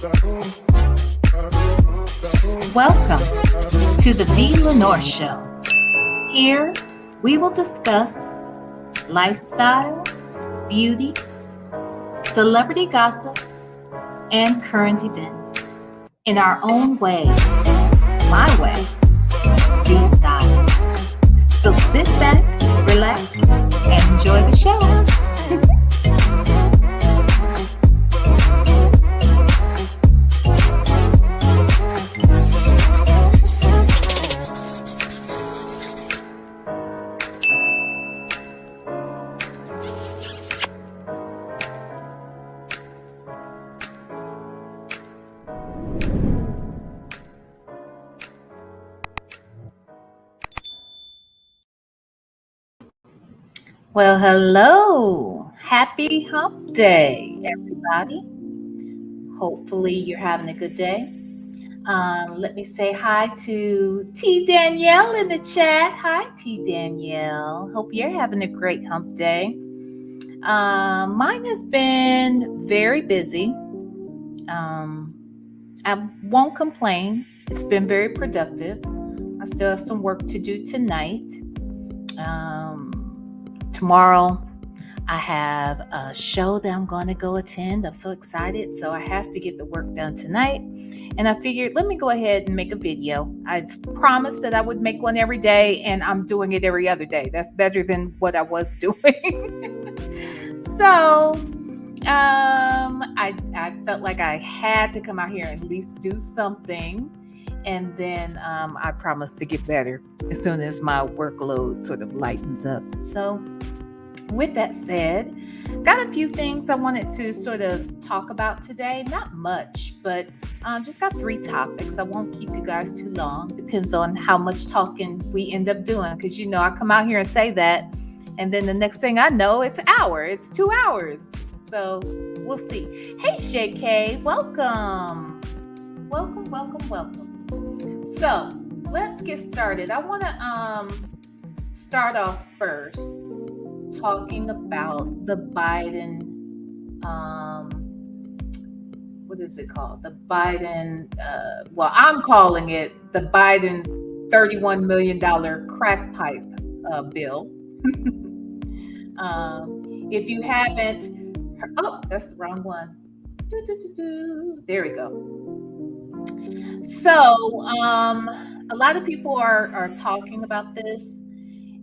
Welcome to the V. Lenore Show. Here we will discuss lifestyle, beauty, celebrity gossip, and current events in our own way, my way, V style. So sit back, relax, and enjoy the show. Well, hello. Happy Hump Day, everybody. Hopefully you're having a good day. Let me say hi to T. Danielle in the chat. Hi, T. Danielle. Hope you're having a great Hump Day. Mine has been very busy. I won't complain. It's been very productive. I still have some work to do tonight. Tomorrow, I have a show that I'm going to go attend. I'm so excited. So I have to get the work done tonight. And I figured, let me go ahead and make a video. I promised that I would make one every day, and I'm doing it every other day. That's better than what I was doing. So I felt like I had to come out here and at least do something. And then I promised to get better as soon as my workload sort of lightens up. So with that said, got a few things I wanted to sort of talk about today. Not much, but just got 3 topics. I won't keep you guys too long. Depends on how much talking we end up doing. Because, I come out here and say that. And then the next thing I know, it's an hour. It's 2 hours. So we'll see. Hey, Shay K, welcome. Welcome. So let's get started. I want to start off first talking about the Biden, what is it called? The Biden, I'm calling it the Biden $31 million crack pipe bill. If you haven't, that's the wrong one. There we go. So a lot of people are talking about this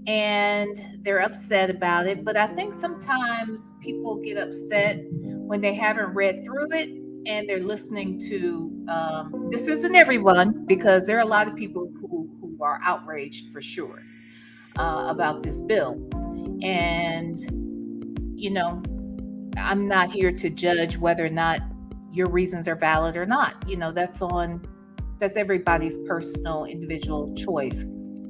and they're upset about it. But I think sometimes people get upset when they haven't read through it and they're listening to, this isn't everyone, because there are a lot of people who are outraged for sure about this bill. And, I'm not here to judge whether or not your reasons are valid or not. That's everybody's personal individual choice.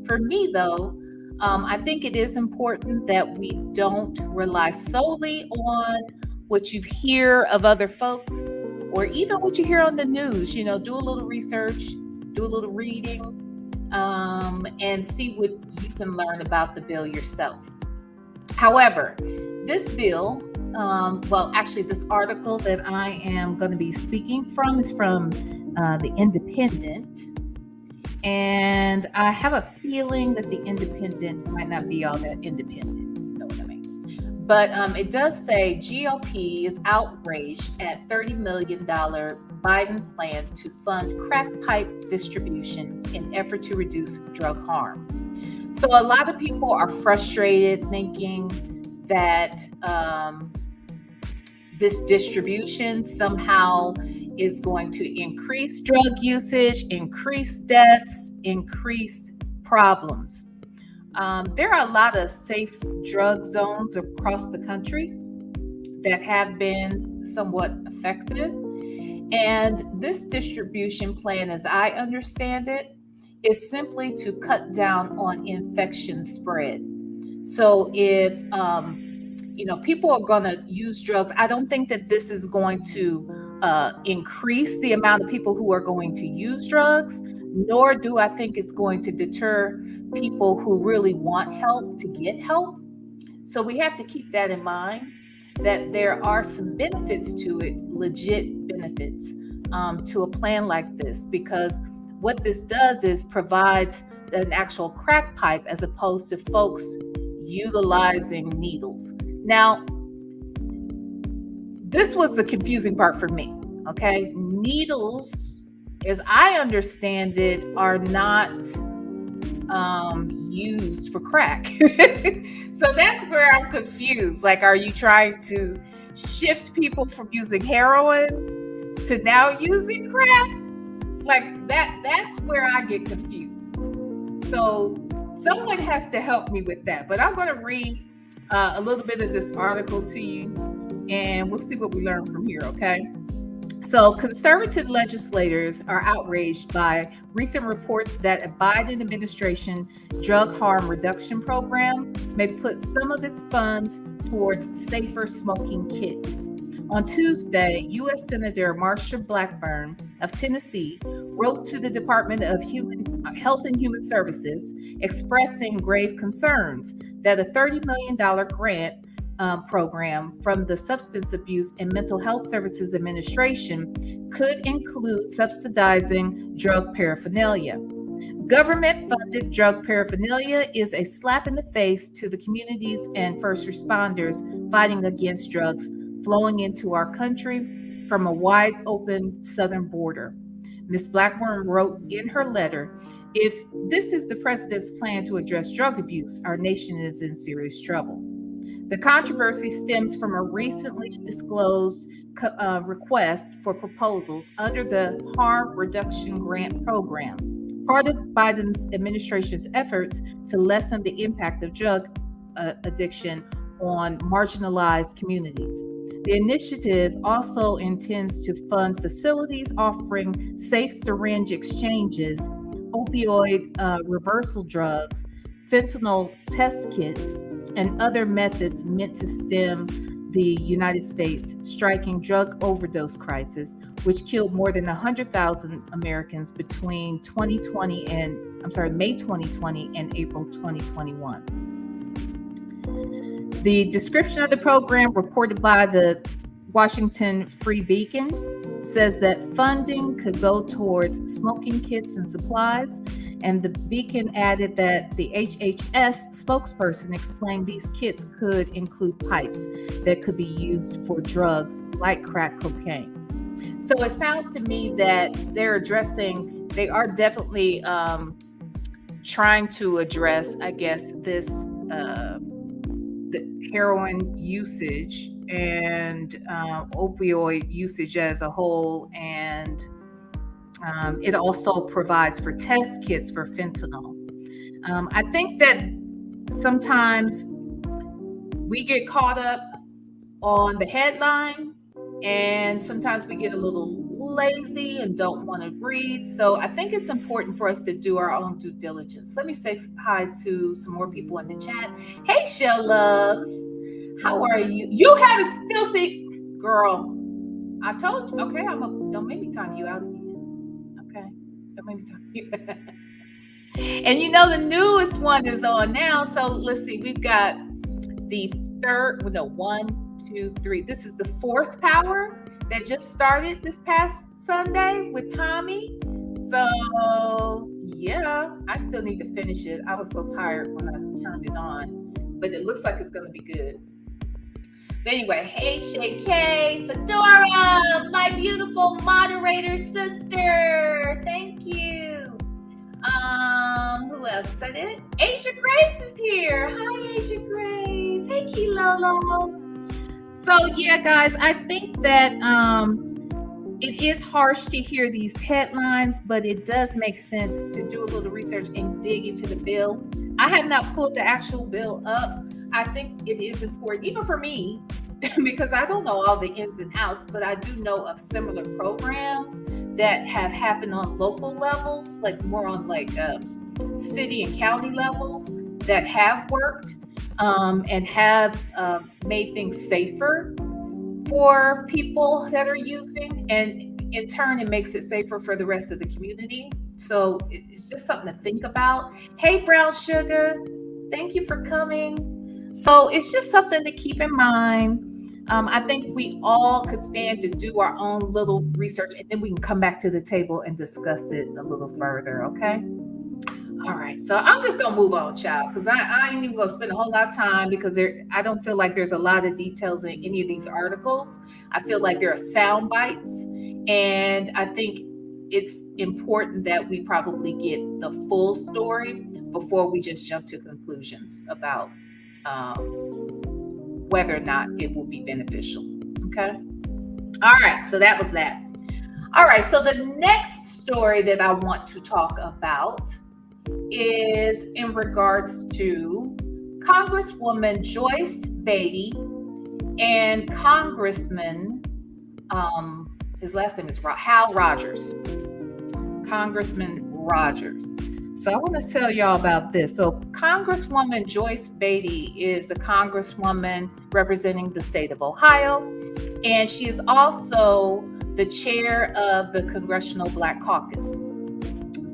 For me, though, I think it is important that we don't rely solely on what you hear of other folks or even what you hear on the news. Do a little research, do a little reading, and see what you can learn about the bill yourself. However, this bill, this article that I am going to be speaking from is from The Independent. And I have a feeling that The Independent might not be all that independent. You know what I mean? But it does say GOP is outraged at $30 million Biden plan to fund crack pipe distribution in effort to reduce drug harm. So a lot of people are frustrated, thinking that this distribution somehow is going to increase drug usage, increase deaths, increase problems. There are a lot of safe drug zones across the country that have been somewhat effective. And this distribution plan, as I understand it, is simply to cut down on infection spread. So if people are going to use drugs, I don't think that this is going to increase the amount of people who are going to use drugs, nor do I think it's going to deter people who really want help to get help. So we have to keep that in mind, that there are some benefits to it, legit benefits. to a plan like this, because what this does is provides an actual crack pipe as opposed to folks utilizing needles. Now, this was the confusing part for me. Okay. Needles, as I understand it, are not used for crack. So that's where I'm confused. Like, are you trying to shift people from using heroin to now using crack? Like that's where I get confused. So someone has to help me with that. But I'm going to read a little bit of this article to you, and we'll see what we learn from here, okay? So, conservative legislators are outraged by recent reports that a Biden administration drug harm reduction program may put some of its funds towards safer smoking kits. On Tuesday, U.S. Senator Marsha Blackburn of Tennessee wrote to the Department of Health and Human Services expressing grave concerns that a $30 million grant program from the Substance Abuse and Mental Health Services Administration could include subsidizing drug paraphernalia. Government-funded drug paraphernalia is a slap in the face to the communities and first responders fighting against drugs flowing into our country from a wide open southern border. Ms. Blackburn wrote in her letter, "If this is the president's plan to address drug abuse, our nation is in serious trouble." The controversy stems from a recently disclosed request for proposals under the Harm Reduction Grant Program, part of Biden's administration's efforts to lessen the impact of drug addiction on marginalized communities. The initiative also intends to fund facilities offering safe syringe exchanges, opioid reversal drugs, fentanyl test kits, and other methods meant to stem the United States striking drug overdose crisis, which killed more than 100,000 Americans between May 2020 and April 2021. The description of the program, reported by the Washington Free Beacon, says that funding could go towards smoking kits and supplies. And the Beacon added that the HHS spokesperson explained these kits could include pipes that could be used for drugs like crack cocaine. So it sounds to me that they are definitely trying to address, I guess, this the heroin usage and opioid usage as a whole, and it also provides for test kits for fentanyl. I think that sometimes we get caught up on the headline, and sometimes we get a little lazy and don't want to read. So I think it's important for us to do our own due diligence. Let me say hi to some more people in the chat. Hey, Shell Loves. How are you? You haven't still see, girl. I told you. Okay, don't make me time you out again. Okay, don't make me time you. And you know the newest one is on now. So let's see. We've got the one, two, three. This is the fourth power that just started this past Sunday with Tommy. So yeah, I still need to finish it. I was so tired when I turned it on, but it looks like it's going to be good. But anyway, hey, Shay K, Fedora, my beautiful moderator sister. Thank you. Who else? Is that it? Asia Grace is here. Hi, Asia Grace. Hey, Kilolo. So yeah, guys, I think that it is harsh to hear these headlines, but it does make sense to do a little research and dig into the bill. I have not pulled the actual bill up. I think it is important, even for me, because I don't know all the ins and outs, but I do know of similar programs that have happened on local levels, like more on like city and county levels, that have worked and have made things safer for people that are using, and in turn it makes it safer for the rest of the community. So it's just something to think about. Hey, Brown Sugar, thank you for coming. So it's just something to keep in mind. I think we all could stand to do our own little research, and then we can come back to the table and discuss it a little further. Okay. All right, so I'm just gonna move on, child, because I ain't even gonna spend a whole lot of time because I don't feel like there's a lot of details in any of these articles. I feel like there are sound bites, and I think it's important that we probably get the full story before we just jump to conclusions about whether or not it will be beneficial. Okay. All right, so that was that. All right, so the next story that I want to talk about is in regards to Congresswoman Joyce Beatty and Congressman, his last name is Hal Rogers, Congressman Rogers. So I want to tell y'all about this. So Congresswoman Joyce Beatty is the congresswoman representing the state of Ohio, and she is also the chair of the Congressional Black Caucus.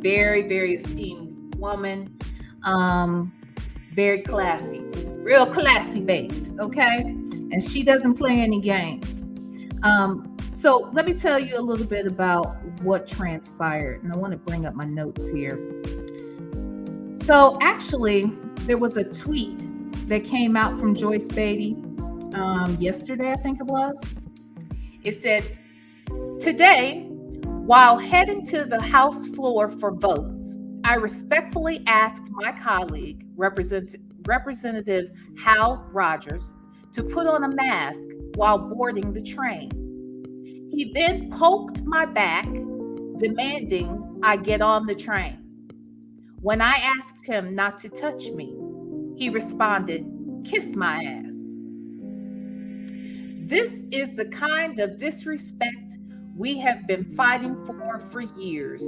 Very, very esteemed woman, very classy, real classy base, okay? And she doesn't play any games. So let me tell you a little bit about what transpired, and I want to bring up my notes here. So actually, there was a tweet that came out from Joyce Beatty yesterday, I think it was. It said, "Today, while heading to the House floor for votes, I respectfully asked my colleague, Representative Hal Rogers, to put on a mask while boarding the train. He then poked my back, demanding I get on the train. When I asked him not to touch me, he responded, 'Kiss my ass.' This is the kind of disrespect we have been fighting for years,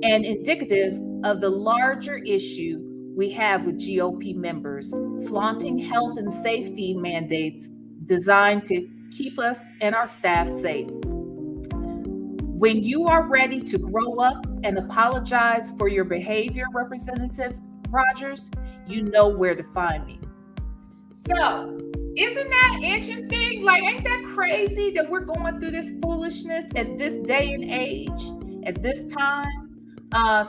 and indicative of the larger issue we have with GOP members flaunting health and safety mandates designed to keep us and our staff safe. When you are ready to grow up and apologize for your behavior, Representative Rogers, you know where to find me." So, isn't that interesting? Like, ain't that crazy that we're going through this foolishness at this day and age, at this time?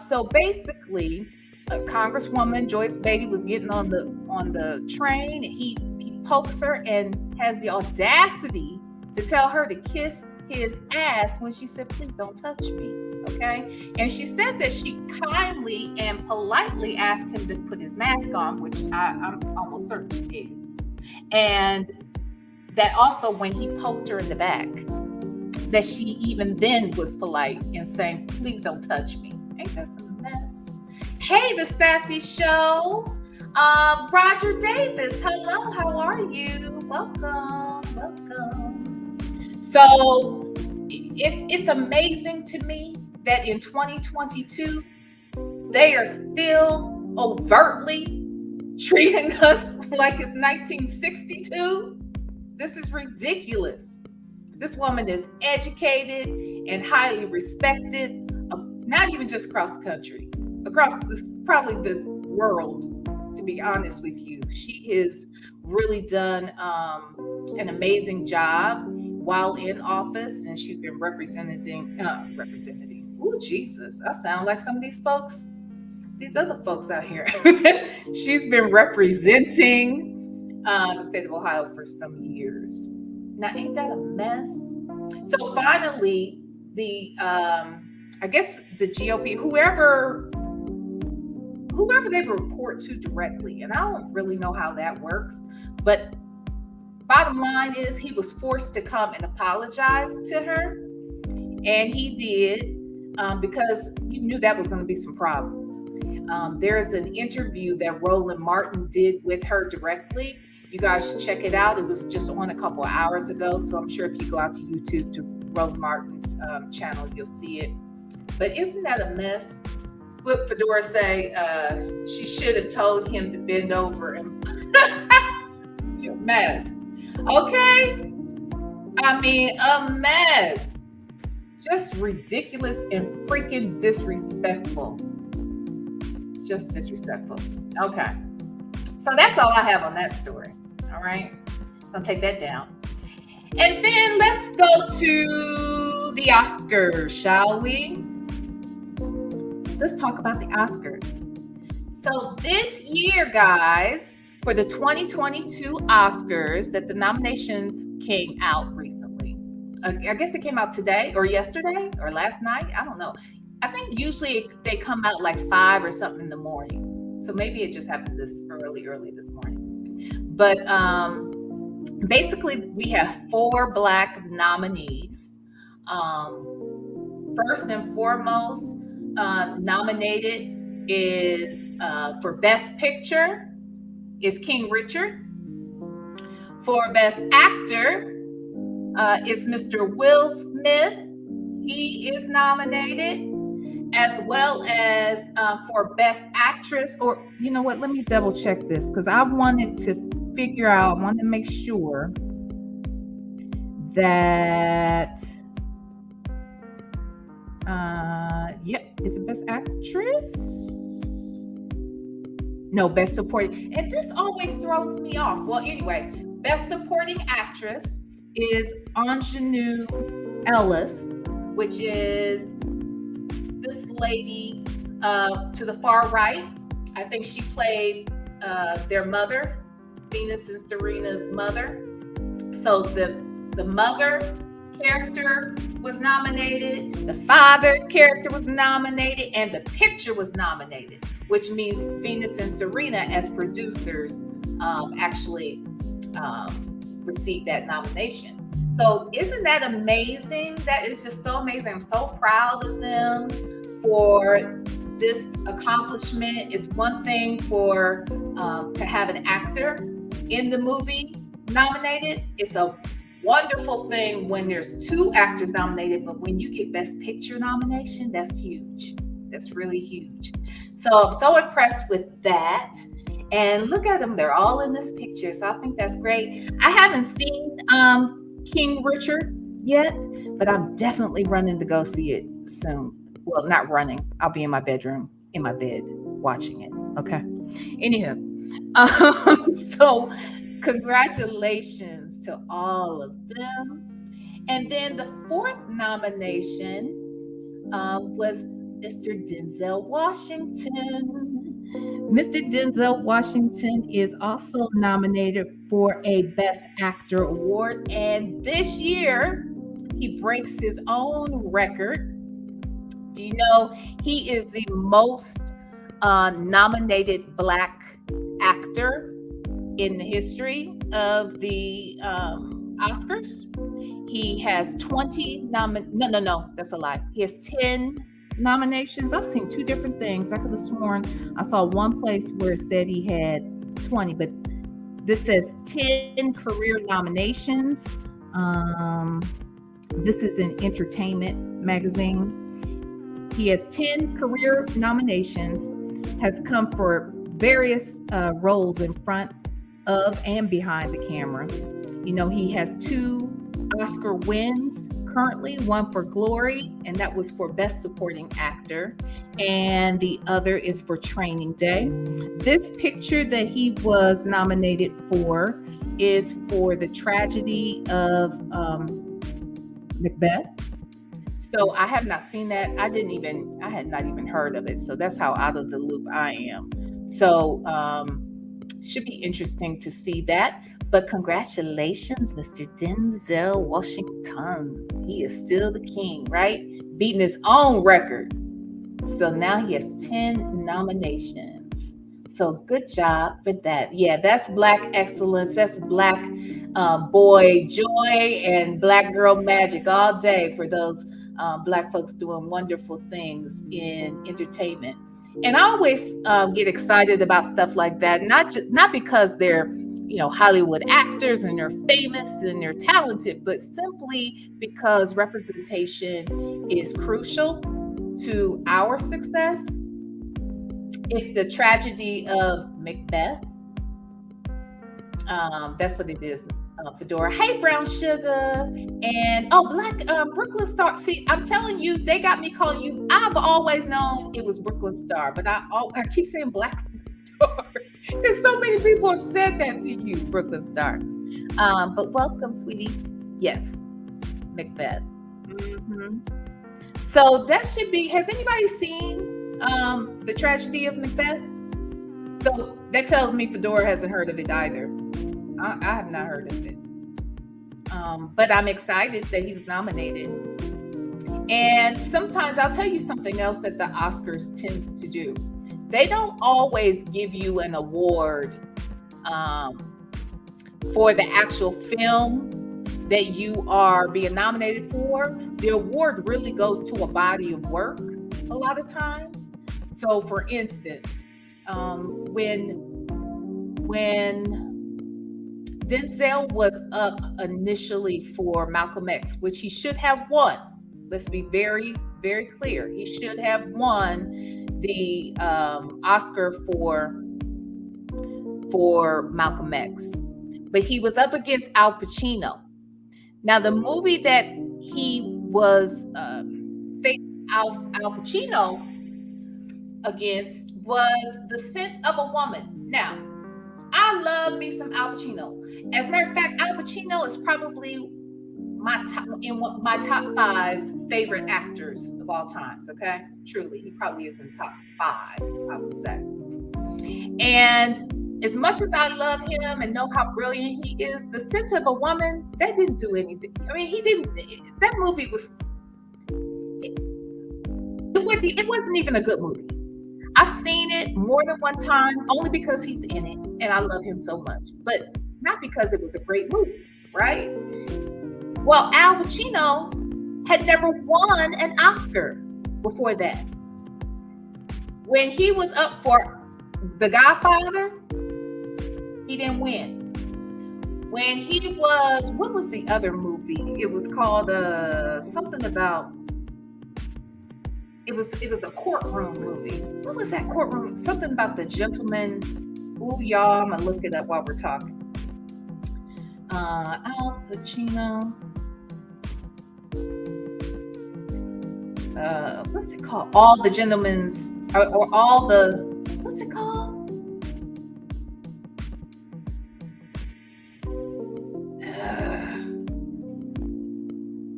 So basically, Congresswoman Joyce Beatty was getting on the train, and he pokes her and has the audacity to tell her to kiss his ass when she said, "Please don't touch me." Okay. And she said that she kindly and politely asked him to put his mask on, which I'm almost certain he did. And that also when he poked her in the back, that she even then was polite in saying, "Please don't touch me." Ain't that some mess? Hey, the Sassy Show. Roger Davis, hello, how are you? Welcome. So it's amazing to me that in 2022, they are still overtly treating us like it's 1962. This is ridiculous. This woman is educated and highly respected, not even just across the country, across probably this world, to be honest with you. She has really done an amazing job while in office, and she's been representing. Oh, Jesus, I sound like some of these folks, these other folks out here. She's been representing the state of Ohio for some years. Now, ain't that a mess? So finally, I guess the GOP, whoever they report to directly, and I don't really know how that works, but bottom line is he was forced to come and apologize to her, and he did because he knew that was going to be some problems. There's an interview that Roland Martin did with her directly. You guys should check it out. It was just on a couple of hours ago, so I'm sure if you go out to YouTube to Roland Martin's channel, you'll see it. But isn't that a mess? What Fedora say? She should have told him to bend over and you're a mess. Okay? I mean, a mess. Just ridiculous and freaking disrespectful. Just disrespectful. Okay. So that's all I have on that story. All right. I'll take that down. And then let's go to the Oscars, shall we? Let's talk about the Oscars. So this year, guys, for the 2022 Oscars, that the nominations came out recently. I guess it came out today or yesterday or last night. I don't know. I think usually they come out like 5 or something in the morning. So maybe it just happened this early this morning. But basically, we have 4 Black nominees. First and foremost, nominated is for Best Picture is King Richard. For Best Actor is Mr. Will Smith. He is nominated, as well as for Best Actress. Or you know what? Let me double check this because I wanted to figure out. I wanted to make sure that. Yep, is it Best Actress? No, Best Supporting. And this always throws me off. Well, anyway, Best Supporting Actress is Ingenue Ellis, which is this lady to the far right. I think she played their mother, Venus and Serena's mother. So the mother character was nominated, the father character was nominated, and the picture was nominated, which means Venus and Serena as producers actually received that nomination. So isn't that amazing? That is just so amazing. I'm so proud of them for this accomplishment. It's one thing for to have an actor in the movie nominated. It's a wonderful thing when there's 2 actors nominated, but when you get Best Picture nomination, that's huge. That's really huge. So I'm so impressed with that. And look at them, they're all in this picture. So I think that's great. I haven't seen King Richard yet, but I'm definitely running to go see it soon. Well, not running. I'll be in my bedroom, in my bed, watching it. Okay. Anywho, so congratulations to all of them. And then the 4th nomination was Mr. Denzel Washington. Mr. Denzel Washington is also nominated for a Best Actor award. And this year, he breaks his own record. Do you know he is the most nominated Black actor in the history of the Oscars? He has 20 no, that's a lie. He has 10 nominations. I've seen 2 different things. I could have sworn I saw one place where it said he had 20, but this says 10 career nominations. This is an entertainment magazine. He has 10 career nominations, has come for various roles in front of and behind the camera. You know, he has 2 Oscar wins currently, one for Glory, and that was for Best Supporting Actor, and the other is for Training Day. This picture that he was nominated for is for the tragedy of Macbeth. So I have not seen that. I had not even heard of it. So that's how out of the loop I am. So should be interesting to see that. But congratulations, Mr. Denzel Washington. He is still the king, right? Beating his own record. So now he has 10 nominations. So good job for that. Yeah, that's Black excellence. That's Black boy joy and Black girl magic all day for those Black folks doing wonderful things in entertainment. And I always get excited about stuff like that, not because they're Hollywood actors and they're famous and they're talented, but simply because representation is crucial to our success. It's the tragedy of Macbeth. That's what it is. Fedora. Hey, Brown Sugar. And Black Brooklyn Star. See, I'm telling you, they got me calling you. I've always known it was Brooklyn Star, but I keep saying Black Star because so many people have said that to you, Brooklyn Star. But welcome, sweetie. Yes, Macbeth. Hmm. So that should be. Has anybody seen the tragedy of Macbeth? So that tells me Fedora hasn't heard of it either. I have not heard of it. But I'm excited that he was nominated. And sometimes I'll tell you something else that the Oscars tends to do. They don't always give you an award um, for the actual film that you are being nominated for. The award really goes to a body of work a lot of times. So, for instance, when Denzel was up initially for Malcolm X, which he should have won. Let's be very, very clear. He should have won the Oscar for Malcolm X, but he was up against Al Pacino. Now, the movie that he was facing Al Pacino against was The Scent of a Woman. Now, I love me some Al Pacino. As a matter of fact, Al Pacino is probably my top 5 favorite actors of all times. Okay, truly, he probably is in top 5, I would say. And as much as I love him and know how brilliant he is, The Scent of a Woman, that didn't do anything. I mean, he didn't. That movie was. It wasn't even a good movie. I've seen it more than one time, only because he's in it and I love him so much, but not because it was a great movie, right? Well, Al Pacino had never won an Oscar before that. When he was up for The Godfather, he didn't win. When he was, what was the other movie? It was called something about. It was a courtroom movie. What was that courtroom? Something about the gentleman. Ooh, y'all, I'm gonna look it up while we're talking. Al Pacino. What's it called? All the Gentlemen's, or all the. What's it called?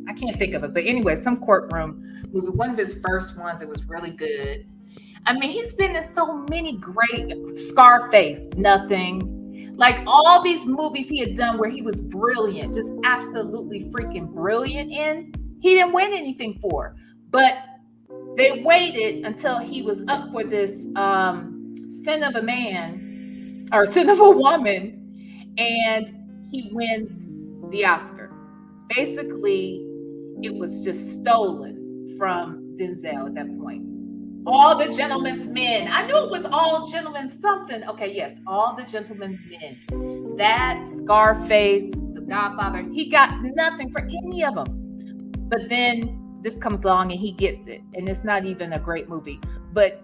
I can't think of it, but anyway, some courtroom movie. One of his first ones. It was really good. I mean, he's been in so many great. Scarface, nothing. Like all these movies he had done where he was brilliant, just absolutely freaking brilliant in. He didn't win anything for, but they waited until he was up for this Sin of a Man or Sin of a Woman, and he wins the Oscar. Basically, it was just stolen from Denzel at that point. All the Gentlemen's Men. I knew it was All Gentlemen's something. Okay, yes, All the Gentlemen's Men. That, Scarface, The Godfather, he got nothing for any of them. But then this comes along and he gets it. And it's not even a great movie. But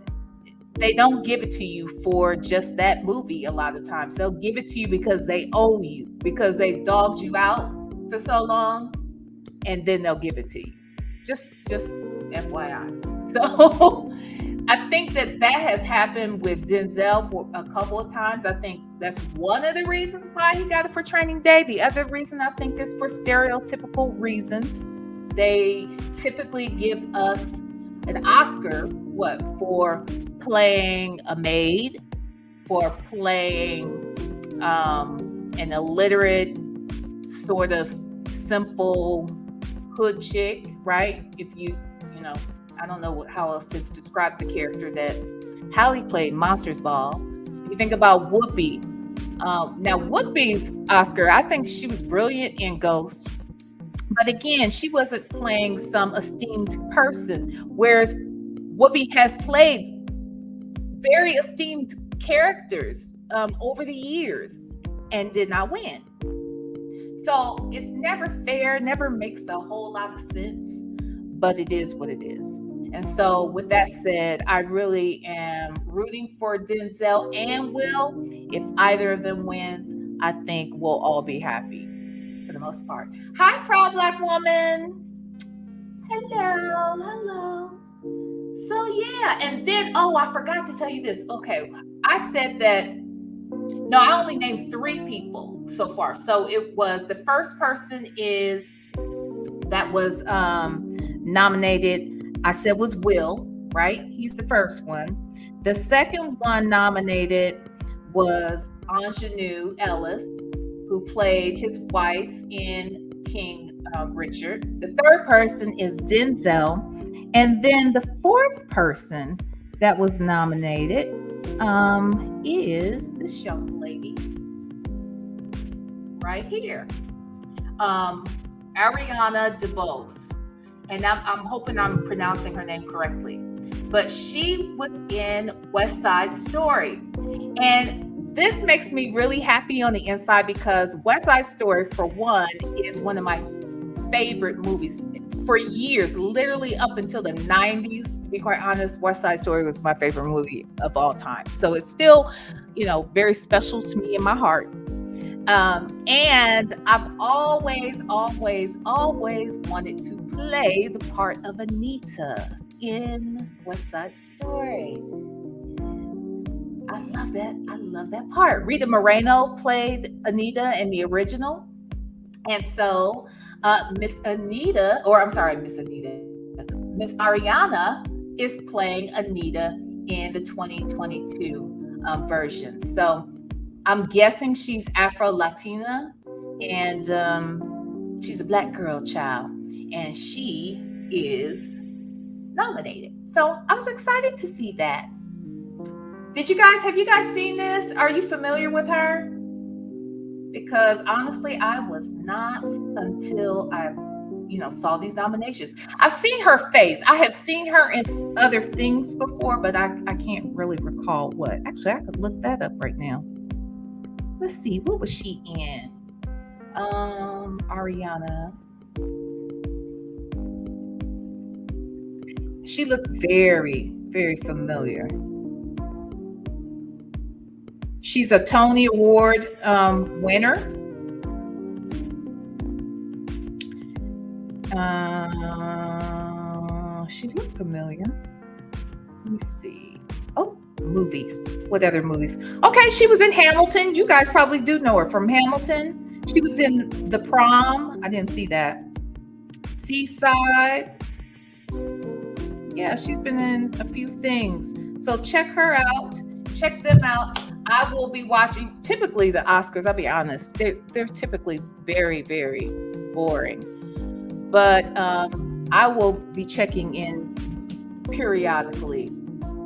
they don't give it to you for just that movie a lot of times. They'll give it to you because they owe you, because they dogged you out for so long, and then they'll give it to you. Just FYI. So I think that has happened with Denzel for a couple of times. I think that's one of the reasons why he got it for Training Day. The other reason I think is for stereotypical reasons. They typically give us an Oscar, for playing a maid, for playing an illiterate, sort of simple hood chick, right? If you I don't know how else to describe the character that Halle played, Monsters Ball. You think about Whoopi. Now, Whoopi's Oscar, I think she was brilliant in Ghost. But again, she wasn't playing some esteemed person, whereas Whoopi has played very esteemed characters over the years and did not win. So it's never fair, never makes a whole lot of sense, but it is what it is. And so with that said, I really am rooting for Denzel and Will. If either of them wins, I think we'll all be happy for the most part. Hi, Proud Black Woman. Hello. So yeah, and then, I forgot to tell you this. Okay, I said that, no, I only named 3 people so far. So it was the first person is that was nominated. I said was Will, right? He's the first one. The second one nominated was Ingenue Ellis, who played his wife in King Richard. The third person is Denzel. And then the fourth person that was nominated is this young lady right here, Ariana DeBose. And I'm hoping I'm pronouncing her name correctly. But she was in West Side Story. And this makes me really happy on the inside because West Side Story, for one, is one of my favorite movies for years, literally up until the 90s. To be quite honest, West Side Story was my favorite movie of all time. So it's still, very special to me in my heart. And I've always wanted to play the part of Anita in West Side Story. I love that part. Rita Moreno played Anita in the original. And so Miss Ariana is playing Anita in the 2022 version. So I'm guessing she's Afro-Latina, and she's a Black girl child, and she is nominated. So I was excited to see that. Have you guys seen this? Are you familiar with her? Because honestly, I was not until I, saw these nominations. I've seen her face. I have seen her in other things before, but I can't really recall what. Actually, I could look that up right now. Let's see, what was she in? Ariana. She looked very, very familiar. She's a Tony Award winner. She looked familiar. Let me see. Oh, movies. What other movies? Okay, she was in Hamilton. You guys probably do know her from Hamilton. She was in The Prom. I didn't see that. Seaside. Yeah, she's been in a few things. So check her out. Check them out. I will be watching. Typically, the Oscars, I'll be honest, they're typically very, very boring. But I will be checking in periodically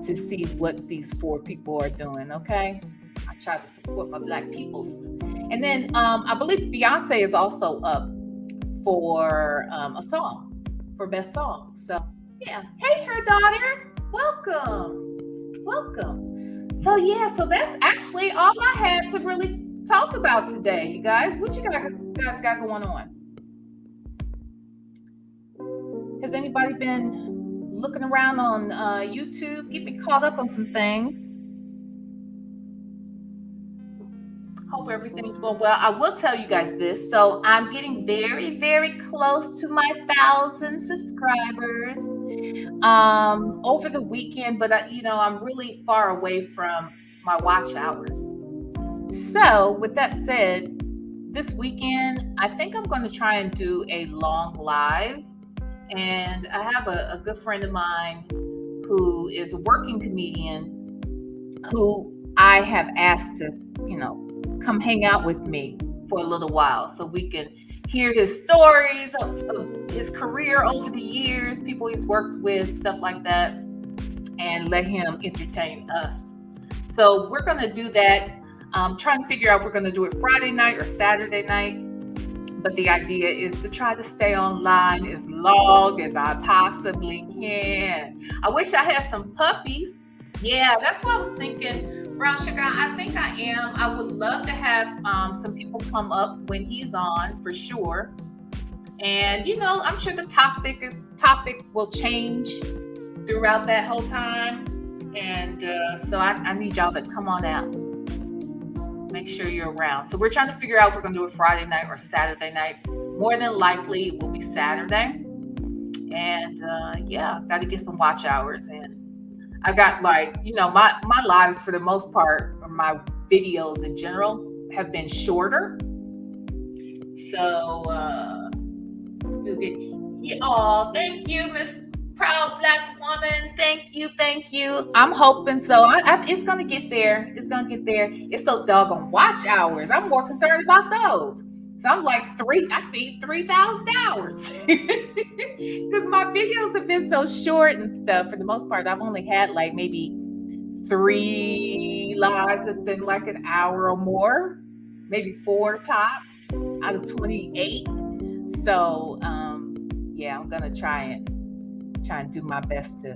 to see what these four people are doing, okay? I try to support my Black peoples. And then I believe Beyonce is also up for a song, for Best Song. So, yeah. Hey, her daughter. Welcome. So, so that's actually all I had to really talk about today, you guys. What you guys got going on? Has anybody been looking around on YouTube? Get me caught up on some things. Hope everything's going well. I will tell you guys this. So I'm getting very, very close to my 1,000 subscribers over the weekend, but I'm really far away from my watch hours. So with that said, this weekend, I think I'm going to try and do a long live. And I have a good friend of mine who is a working comedian who I have asked to, come hang out with me for a little while so we can hear his stories of his career over the years, people he's worked with, stuff like that, and let him entertain us. So we're going to do that. Trying to figure out if we're going to do it Friday night or Saturday night. But the idea is to try to stay online as long as I possibly can. I wish I had some puppies. Yeah, that's what I was thinking. Brown Sugar, I think I am. I would love to have some people come up when he's on, for sure. And, I'm sure the topic will change throughout that whole time. And so I need y'all to come on out. Make sure you're around. So we're trying to figure out if we're going to do it Friday night or Saturday night. More than likely, it will be Saturday. And got to get some watch hours in. I got my lives for the most part, or my videos in general, have been shorter. So, you get, yeah, oh, thank you, Miss Proud Black Woman. Thank you, thank you. I'm hoping so. It's gonna get there. It's gonna get there. It's those doggone watch hours. I'm more concerned about those. So I'm like I think 3,000 hours. Because my videos have been so short and stuff. For the most part, I've only had like maybe 3 lives have been like an hour or more, maybe 4 tops out of 28. So yeah, I'm gonna try and do my best to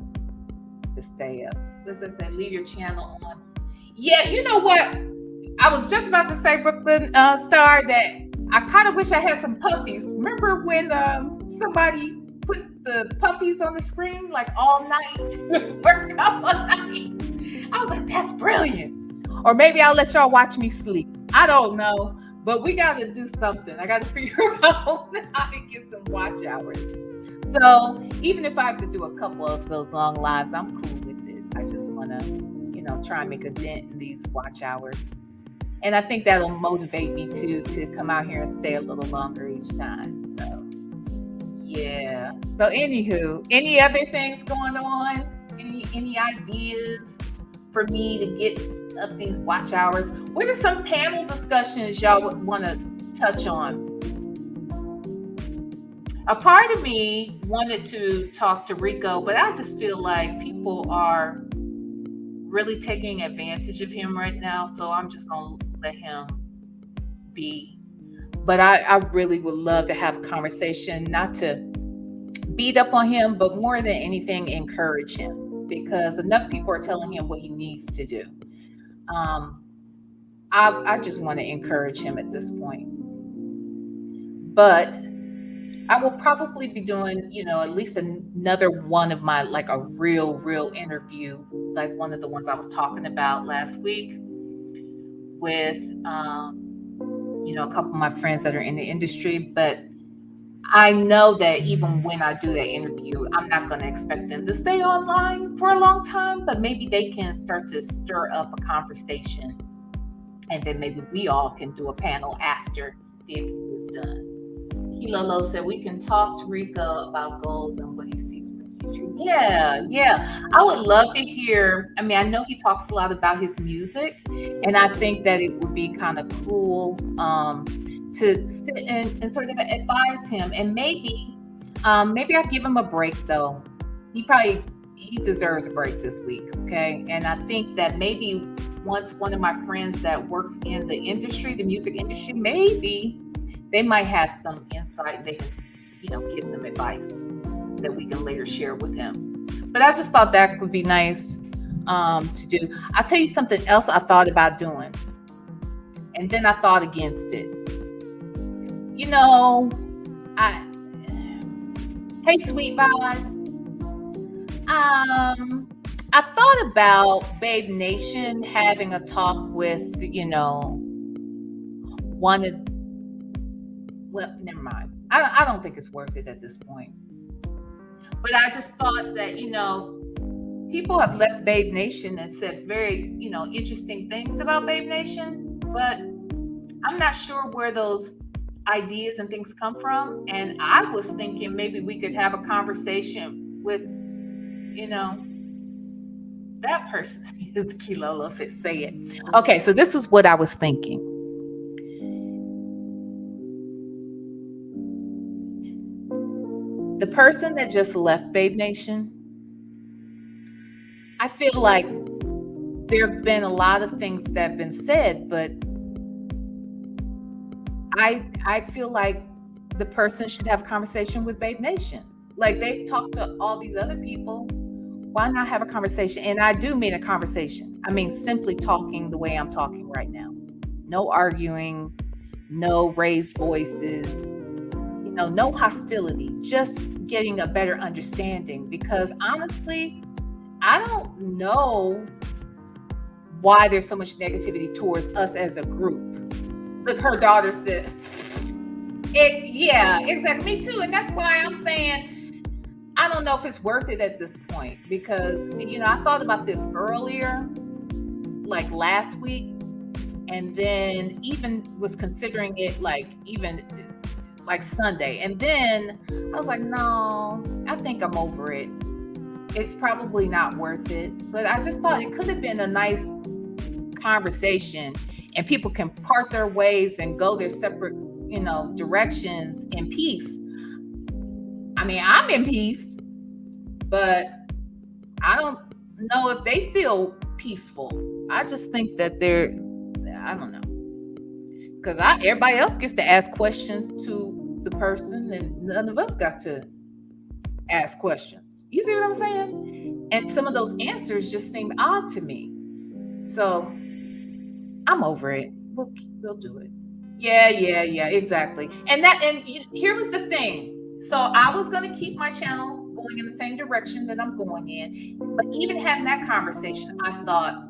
stay up. As I said, leave your channel on. Yeah, you know what? I was just about to say, Brooklyn Star, that I kind of wish I had some puppies. Remember when somebody put the puppies on the screen like all night for a couple of nights? I was like, that's brilliant. Or maybe I'll let y'all watch me sleep. I don't know. But we got to do something. I got to figure out how to get some watch hours. So even if I have to do a couple of those long lives, I'm cool with it. I just want to, try and make a dent in these watch hours. And I think that'll motivate me to come out here and stay a little longer each time. So, yeah. So anywho, any other things going on? Any ideas for me to get up these watch hours? What are some panel discussions y'all would want to touch on? A part of me wanted to talk to Rico, but I just feel like people are really taking advantage of him right now. So I'm just going to let him be. But I really would love to have a conversation, not to beat up on him, but more than anything, encourage him, because enough people are telling him what he needs to do. I just want to encourage him at this point. But I will probably be doing, at least another one of my, like a real interview, like one of the ones I was talking about last week with, a couple of my friends that are in the industry. But I know that even when I do that interview, I'm not going to expect them to stay online for a long time, but maybe they can start to stir up a conversation. And then maybe we all can do a panel after the interview is done. Lolo said we can talk to Rico about goals and what he sees for his future. Yeah. I would love to hear. I mean, I know he talks a lot about his music, and I think that it would be kind of cool to sit and sort of advise him. And maybe I give him a break though. He deserves a break this week, okay? And I think that maybe once one of my friends that works in the industry, the music industry, maybe they might have some insight. They can, give them advice that we can later share with him. But I just thought that would be nice to do. I'll tell you something else I thought about doing. And then I thought against it. Hey, Sweet Vibes. I thought about Babe Nation having a talk with, one of, well, never mind. I don't think it's worth it at this point. But I just thought that, people have left Babe Nation and said very, interesting things about Babe Nation, but I'm not sure where those ideas and things come from. And I was thinking maybe we could have a conversation with, that person. Kilolo said, say it. Okay, so this is what I was thinking. The person that just left Babe Nation, I feel like there have been a lot of things that have been said, but I feel like the person should have a conversation with Babe Nation. Like they've talked to all these other people. Why not have a conversation? And I do mean a conversation. I mean simply talking the way I'm talking right now. No arguing, no raised voices, no hostility, just getting a better understanding. Because honestly, I don't know why there's so much negativity towards us as a group. Look, her daughter said, yeah, exactly. Me too. And that's why I'm saying, I don't know if it's worth it at this point, because, I thought about this earlier, like last week, and then even was considering it like even like Sunday. And then I was like, no, I think I'm over it. It's probably not worth it. But I just thought it could have been a nice conversation and people can part their ways and go their separate, directions in peace. I mean, I'm in peace, but I don't know if they feel peaceful. I just think that I don't know. Because everybody else gets to ask questions to the person, and none of us got to ask questions. You see what I'm saying? And some of those answers just seem odd to me. So I'm over it. We'll do it. Yeah, exactly. Here was the thing. So I was going to keep my channel going in the same direction that I'm going in, but even having that conversation, I thought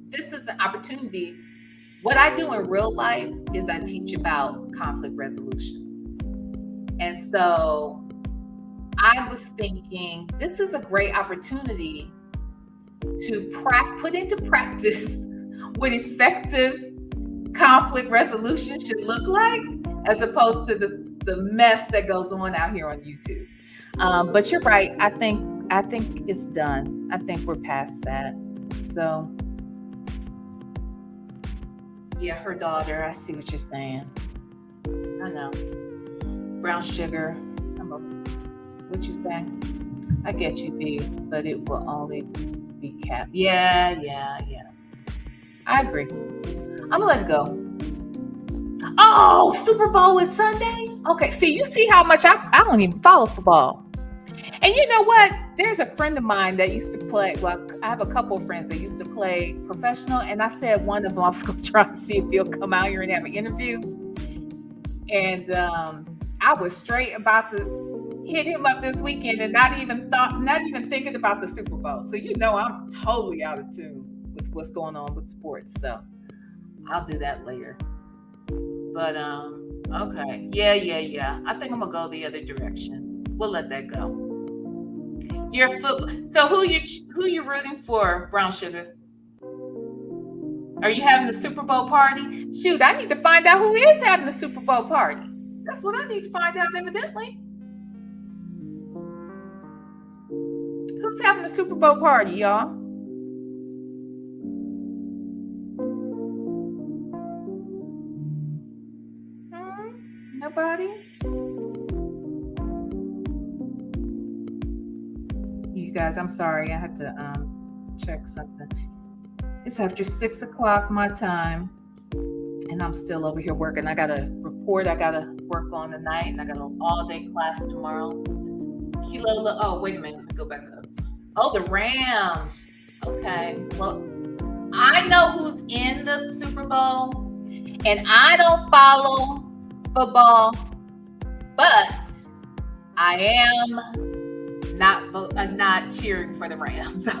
this is an opportunity. What I do in real life is I teach about conflict resolution, and so I was thinking this is a great opportunity to put into practice what effective conflict resolution should look like, as opposed to the mess that goes on out here on YouTube. But you're right. I think it's done. I think we're past that. So yeah, her daughter. I see what you're saying. I know. Brown sugar. What you say? I get you, V, but it will only be capped. Yeah. I agree. I'm gonna let it go. Oh, Super Bowl is Sunday? Okay, you see how much I don't even follow football. And you know what? There's a friend of mine that used to play, well, I have a couple of friends that used to play professional, and I said one of them I was going to try to see if he'll come out here and have an interview. And I was straight about to hit him up this weekend and not even thinking about the Super Bowl. So I'm totally out of tune with what's going on with sports. So I'll do that later. But okay. Yeah. I think I'm gonna go the other direction. We'll let that go. Your football. So who you rooting for, Brown Sugar? Are you having the Super Bowl party? Shoot, I need to find out who is having the Super Bowl party. That's what I need to find out, evidently. Who's having the Super Bowl party, y'all? Nobody? You guys, I'm sorry. I had to check something. It's after 6 o'clock my time, and I'm still over here working. I got a report I got to work on tonight, and I got an all-day class tomorrow. Oh, wait a minute. Let me go back up. Oh, the Rams. Okay. Well, I know who's in the Super Bowl, and I don't follow football, but I am not cheering for the Rams. I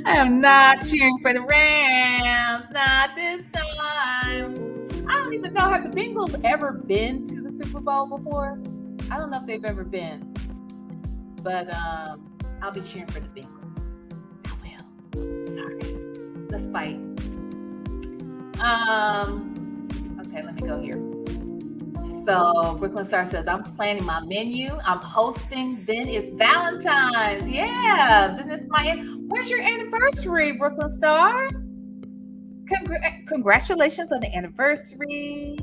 am not cheering for the Rams, not this time. I don't even know, have the Bengals ever been to the Super Bowl before? I don't know if they've ever been, but I'll be cheering for the Bengals. I will. Sorry. Let's fight. Okay, let me go here. So Brooklyn Star says, I'm planning my menu. I'm hosting. Then it's Valentine's. Yeah. Then it's where's your anniversary, Brooklyn Star? Congratulations on the anniversary.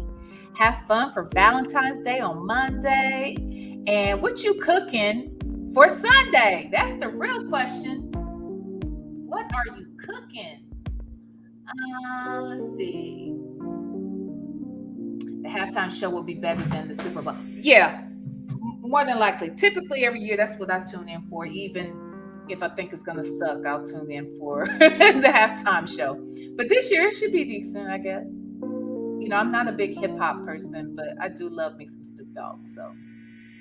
Have fun for Valentine's Day on Monday. And what you cooking for Sunday? That's the real question. What are you cooking? Let's see. The halftime show will be better than the Super Bowl. Yeah, more than likely. Typically, every year, that's what I tune in for. Even if I think it's going to suck, I'll tune in for the halftime show. But this year, it should be decent, I guess. I'm not a big hip-hop person, but I do love me some Snoop Dogg, so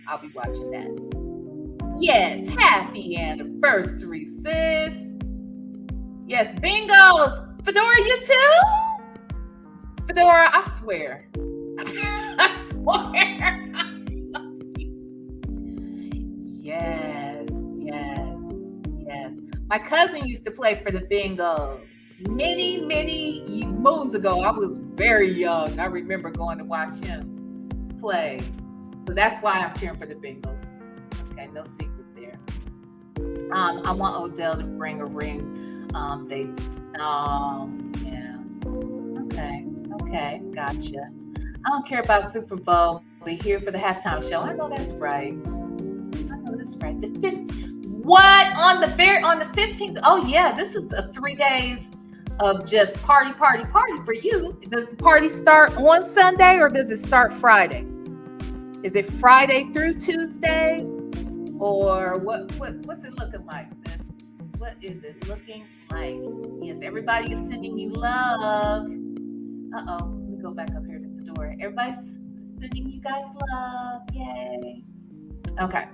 I'll be watching that. Yes, happy anniversary, sis. Yes, bingos. Fedora, you too? Fedora, I swear. I swear. Yes. My cousin used to play for the Bengals. many moons ago. I was very young. I remember going to watch him play. So that's why I'm cheering for the Bengals. Okay, no secret there. I want Odell to bring a ring. Yeah. Okay, gotcha. I don't care about Super Bowl. We're here for the halftime show. I know that's right. The 15th. What on the 15th? Oh yeah, this is a 3 days of just party for you. Does the party start on Sunday or does it start Friday? Is it Friday through Tuesday? Or what's it looking like, sis? What is it looking like? Yes, everybody is sending you love. Let me go back up here to the door. Everybody's sending you guys love. Yay. Okay.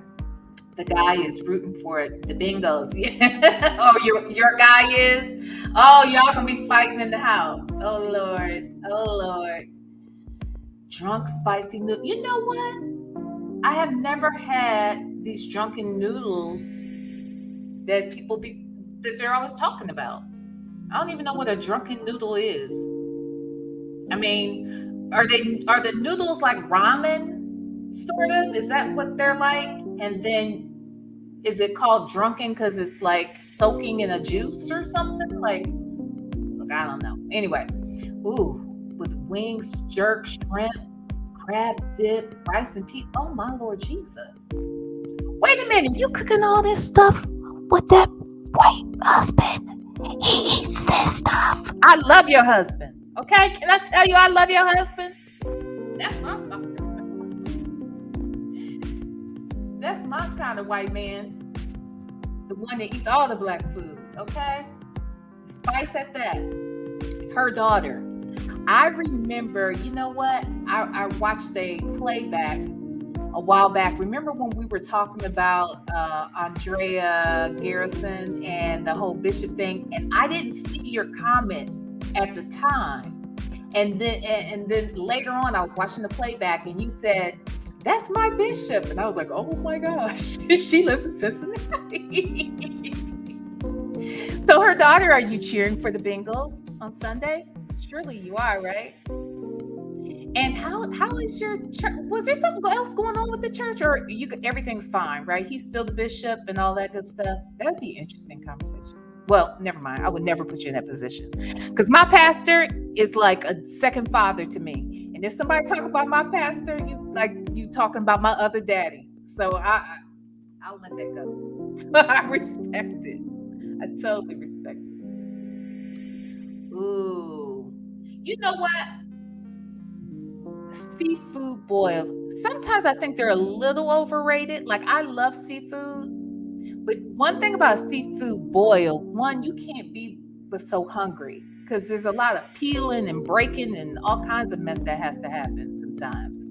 The guy is rooting for it. The Bengals. Yeah. Oh, your guy is? Oh, y'all gonna be fighting in the house. Oh Lord. Drunk spicy noodles. You know what? I have never had these drunken noodles that that they're always talking about. I don't even know what a drunken noodle is. I mean, are the noodles like ramen, sort of? Is that what they're like? And then is it called drunken because it's like soaking in a juice or something? Like, look, I don't know. Anyway, with wings, jerk, shrimp, crab dip, rice and peas. Oh my Lord Jesus! Wait a minute, you cooking all this stuff with that white husband? He eats this stuff. I love your husband. Okay, can I tell you I love your husband? That's what I'm talking about. That's my kind of white man. The one that eats all the black food, okay? Spice at that. Her daughter. I remember, you know what? I watched a playback a while back. Remember when we were talking about Andrea Garrison and the whole Bishop thing? And I didn't see your comment at the time. And then later on, I was watching the playback and you said, "That's my Bishop." And I was like, oh my gosh, she lives in Cincinnati. So her daughter, are you cheering for the Bengals on Sunday? Surely you are, right? And how is your church? Was there something else going on with the church, or everything's fine, right? He's still the bishop and all that good stuff. That'd be an interesting conversation. Well, never mind. I would never put you in that position because my pastor is like a second father to me. And if somebody talk about my pastor, you talking about my other daddy. So I'll let that go. So I respect it. I totally respect it. Ooh, you know what? Seafood boils. Sometimes I think they're a little overrated. Like I love seafood. But one thing about seafood boil, one, you can't be but so hungry because there's a lot of peeling and breaking and all kinds of mess that has to happen sometimes.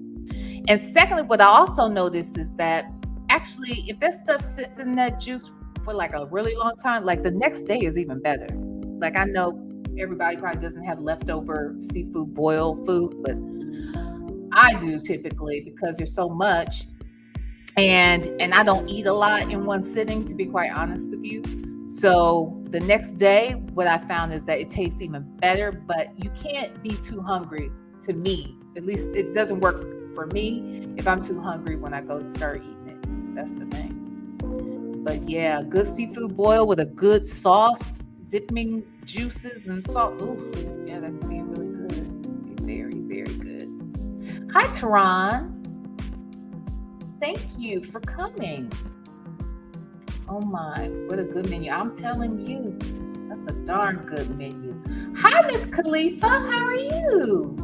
And secondly, what I also noticed is that actually, if that stuff sits in that juice for like a really long time, like the next day is even better. Like I know everybody probably doesn't have leftover seafood boil food, but I do typically because there's so much. And I don't eat a lot in one sitting, to be quite honest with you. So the next day, what I found is that it tastes even better, but you can't be too hungry. To me, at least it doesn't work for me if I'm too hungry when I go to start eating it. That's the thing. But yeah, good seafood boil with a good sauce, dipping juices and salt. Ooh, yeah, that would be really good. Be very, very good. Hi, Tehran. Thank you for coming. Oh my, what a good menu. I'm telling you, that's a darn good menu. Hi, Miss Khalifa. How are you?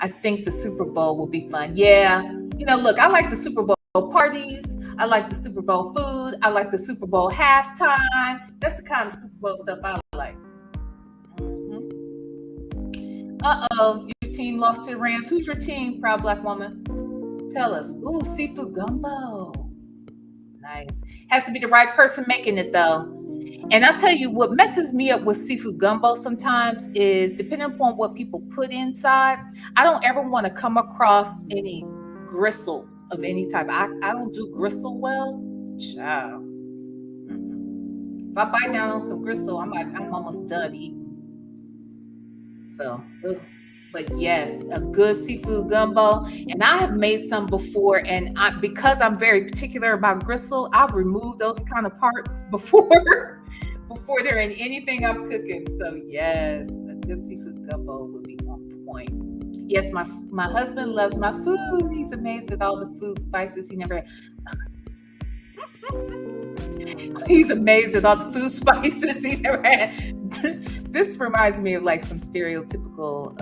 I think the Super Bowl will be fun. Yeah. Look, I like the Super Bowl parties. I like the Super Bowl food. I like the Super Bowl halftime. That's the kind of Super Bowl stuff I like. Uh-oh, your team lost to the Rams. Who's your team, proud black woman? Tell us. Ooh, seafood gumbo. Nice. Has to be the right person making it, though. And I'll tell you what messes me up with seafood gumbo sometimes is depending upon what people put inside, I don't ever want to come across any gristle of any type. I don't do gristle well. Ciao. If I bite down on some gristle, I'm almost done eating. So, ugh. But yes, a good seafood gumbo. And I have made some before, and because I'm very particular about gristle, I've removed those kind of parts before before they're in anything I'm cooking. So yes, a good seafood gumbo would be on point. Yes, my husband loves my food. He's amazed at all the food spices he never He's amazed at all the food spices he never had. This reminds me of like some stereotypical,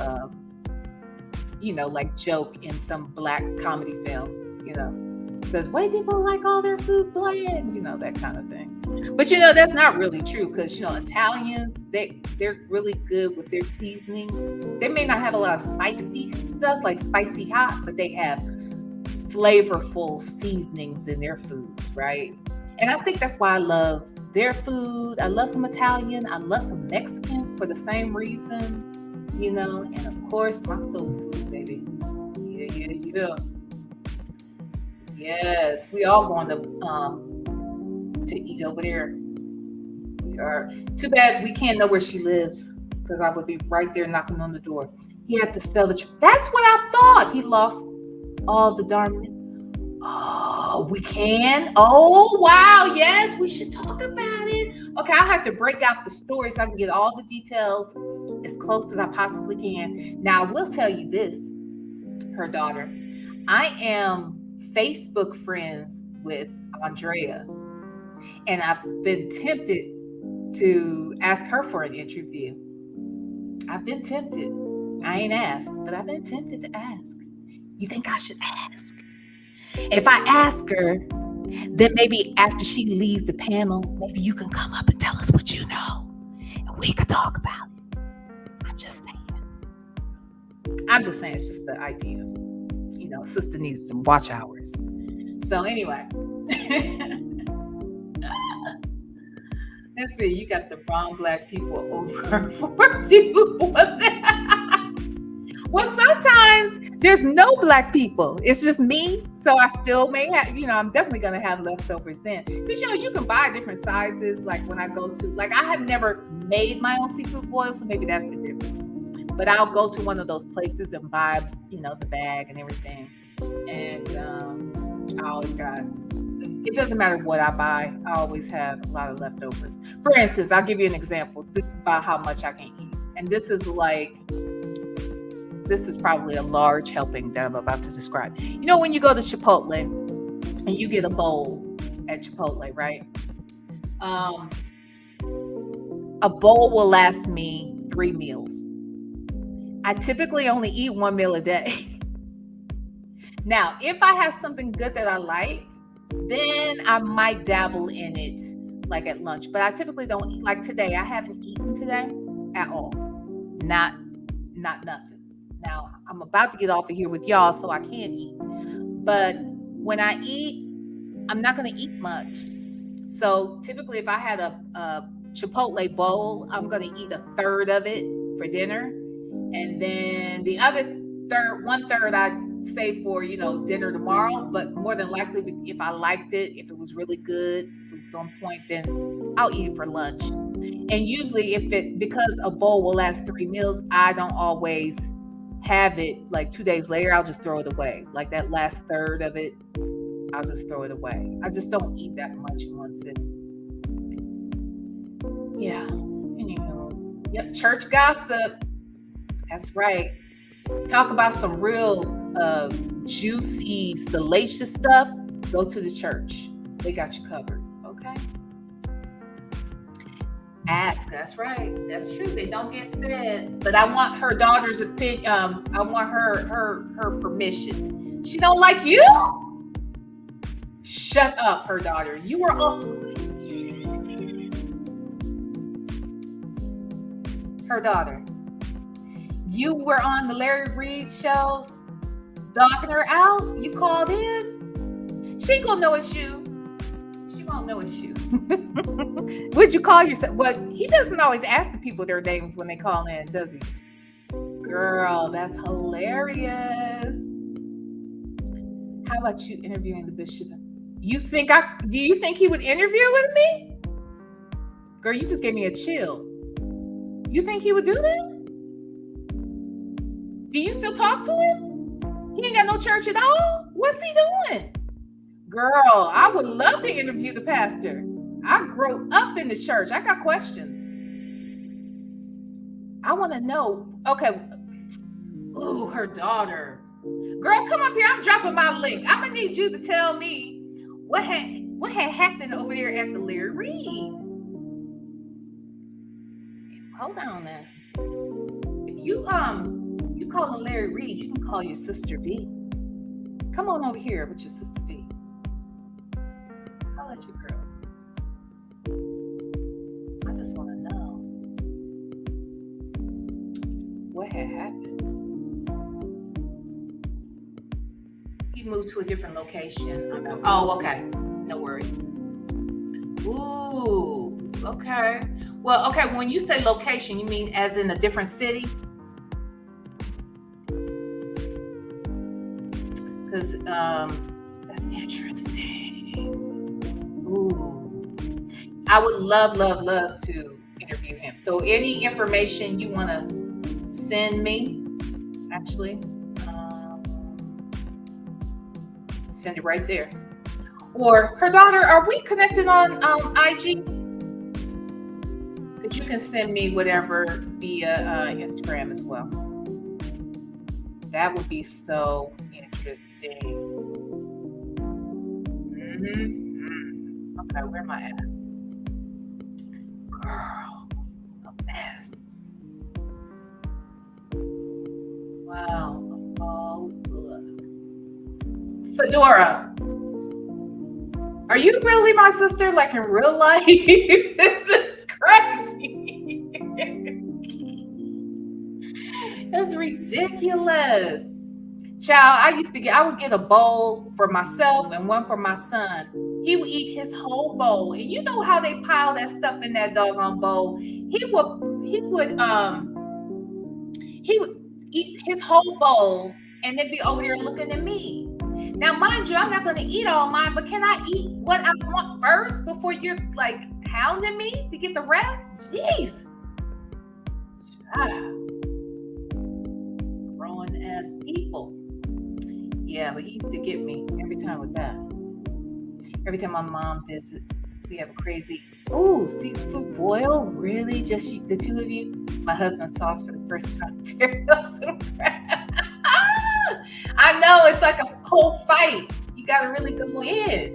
like joke in some black comedy film. Says white people like all their food bland. That kind of thing. But that's not really true because Italians they're really good with their seasonings. They may not have a lot of spicy stuff like spicy hot, but they have flavorful seasonings in their foods, right? And I think that's why I love their food. I love some Italian. I love some Mexican for the same reason, and of course my soul food, baby. Yeah, yeah, yeah. Yes, we all going to eat over there. We are. Too bad we can't know where she lives because I would be right there knocking on the door. He had to sell the. That's what I thought. He lost all the darn. Oh, we can. Oh, wow. Yes, we should talk about it. Okay, I'll have to break out the story so I can get all the details as close as I possibly can. Now, I will tell you this, her daughter. I am Facebook friends with Andrea, and I've been tempted to ask her for an interview. I've been tempted. I ain't asked, but I've been tempted to ask. You think I should ask? If I ask her, then maybe after she leaves the panel, maybe you can come up and tell us what you know, and we can talk about it. I'm just saying. It's just the idea. Sister needs some watch hours. So anyway, let's see. You got the wrong black people over for seafood. Well, sometimes there's no black people. It's just me. So I still may have, I'm definitely going to have leftovers then. Because, you can buy different sizes. Like when I go to, I have never made my own seafood boil. So maybe that's the difference. But I'll go to one of those places and buy, the bag and everything. And I always it doesn't matter what I buy. I always have a lot of leftovers. For instance, I'll give you an example. This is about how much I can eat. And this is probably a large helping that I'm about to describe. When you go to Chipotle and you get a bowl at Chipotle, right? A bowl will last me 3 meals. I typically only eat 1 meal a day. Now, if I have something good that I like, then I might dabble in it like at lunch. But I typically don't eat. Like today, I haven't eaten today at all. Not nothing. Now, I'm about to get off of here with y'all so I can eat. But when I eat, I'm not going to eat much. So typically if I had a Chipotle bowl, I'm going to eat a third of it for dinner. And then the other one third I'd save for, dinner tomorrow. But more than likely, if I liked it, if it was really good, if it was on point, then I'll eat it for lunch. And usually because a bowl will last 3 meals, I don't always have it like 2 days later. I'll just throw it away. Like that last third of it, I'll just throw it away. I just don't eat that much in one sitting. Yeah. Anywho. Yep. Church gossip. That's right. Talk about some real juicy, salacious stuff. Go to the church. They got you covered. Okay. Ask. That's right. That's true. They don't get fed. But I want her daughter's opinion. I want her permission. She don't like you? Shut up, her daughter. You were off. Her daughter. You were on the Larry Reid show, dogging her out. You called in. She ain't gonna know it's you. She won't know it's you. Would you call yourself? Well, he doesn't always ask the people their names when they call in, does he? Girl, that's hilarious. How about you interviewing the bishop? Do you think he would interview with me? Girl, you just gave me a chill. You think he would do that? Do you still talk to him? He ain't got no church at all? What's he doing? Girl, I would love to interview the pastor. I grew up in the church. I got questions. I want to know. Okay. Ooh, her daughter. Girl, come up here. I'm dropping my link. I'm going to need you to tell me what had happened over there at the Larry Reid. Hold on now. If you calling Larry Reid, you can call your sister V. Come on over here with your sister V. I'll let you, girl. I just want to know what had happened. He moved to a different location. Oh, okay. No worries. Ooh, okay. Well, okay, when you say location, you mean as in a different city? Because that's interesting. Ooh. I would love to interview him. So any information you want to send me, actually, send it right there. Or her daughter, are we connected on IG? But you can send me whatever via Instagram as well. That would be so interesting. Mm-hmm. Okay, where am I at? Girl, a mess. Wow. Oh, Fedora, are you really my sister, like in real life? This is crazy. That's ridiculous. Child, I would get a bowl for myself and one for my son. He would eat his whole bowl. And you know how they pile that stuff in that doggone bowl. He would eat his whole bowl and then be over there looking at me. Now, mind you, I'm not going to eat all mine, but can I eat what I want first before you're like hounding me to get the rest? Jeez. Grown ass people. Yeah, but he used to get me every time with that. Every time my mom visits, we have a crazy, seafood boil? Really? Just the two of you? My husband saw us for the first time. I know, it's like a whole fight. You got to really go in.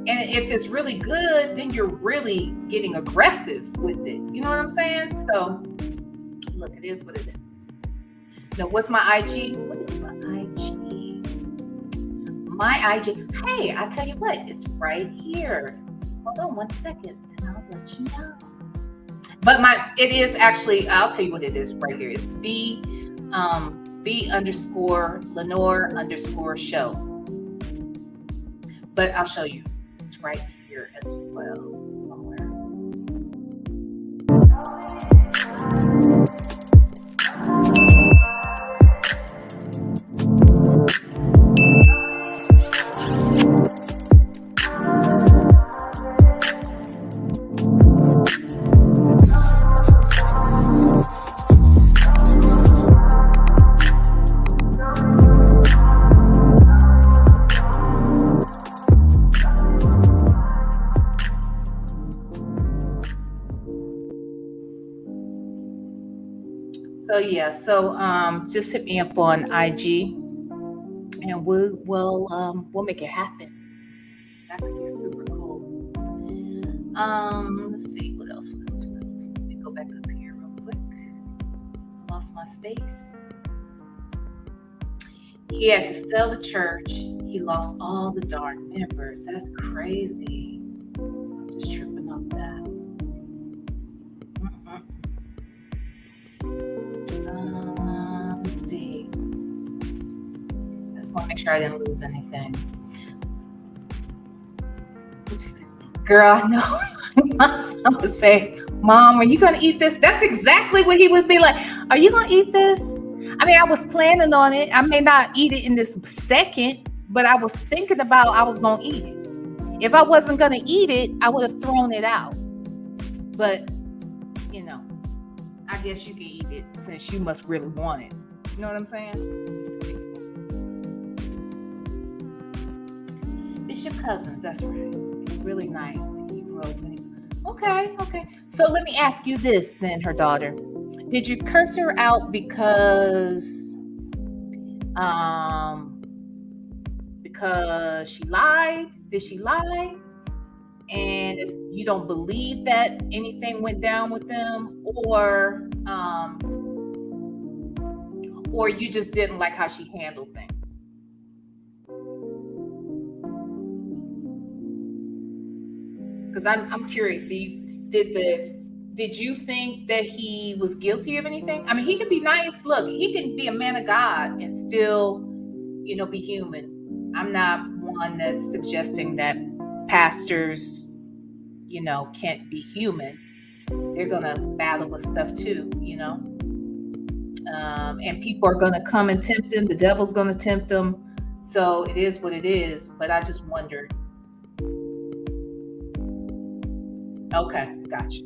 And if it's really good, then you're really getting aggressive with it. You know what I'm saying? So, look, it is what it is. Now, what's my IG? What is my IG? My IG. Hey, I'll tell you what. It's right here. Hold on 1 second, and I'll let you know. But it is actually, I'll tell you what it is right here. It's B_Lenore_show. But I'll show you. It's right here as well somewhere. So just hit me up on IG, and we'll make it happen. That could be super cool. Let's see what else. Let me go back up here real quick. Lost my space. He had to sell the church. He lost all the darn members. That's crazy. I'm just tripping off that. Let's see. Just want to make sure I didn't lose anything. Girl, I know my son would say, Mom, are you going to eat this? That's exactly what he would be like. Are you going to eat this? I mean, I was planning on it. I may not eat it in this second, but I was thinking about I was going to eat it. If I wasn't going to eat it, I would have thrown it out. But, I guess you can eat it since you must really want it. You know what I'm saying? Bishop Cousins, that's right. It's really nice. He wrote many. Okay. So let me ask you this then, her daughter. Did you curse her out because she lied? Did she lie? And you don't believe that anything went down with them, or you just didn't like how she handled things? Because I'm curious. Did you think that he was guilty of anything? I mean, he could be nice. Look, he can be a man of God and still, be human. I'm not one that's suggesting that pastors, can't be human. They're gonna battle with stuff too, and people are gonna come and tempt them. The devil's gonna tempt them. So it is what it is. But I just wondered. Okay, gotcha.